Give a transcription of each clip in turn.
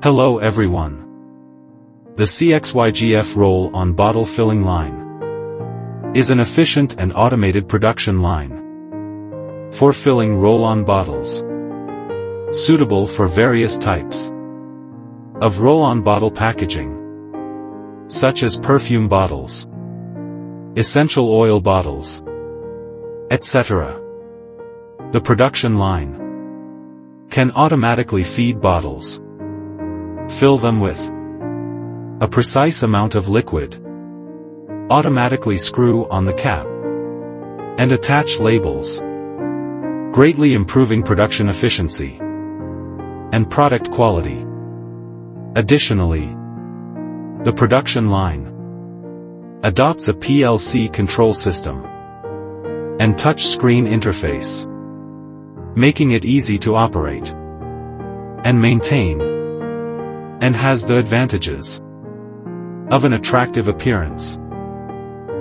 Hello everyone. The CHENGXIANG roll-on bottle filling line is an efficient and automated production line for filling roll-on bottles, suitable for various types of roll-on bottle packaging, such as perfume bottles, essential oil bottles, etc. The production line can automatically feed bottles, fill them with a precise amount of liquid, automatically screw on the cap, and attach labels, greatly improving production efficiency and product quality. Additionally, the production line adopts a PLC control system and touch screen interface, making it easy to operate and maintain, and has the advantages of an attractive appearance,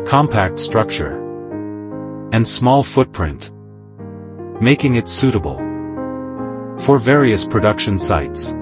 compact structure, and small footprint, making it suitable for various production sites.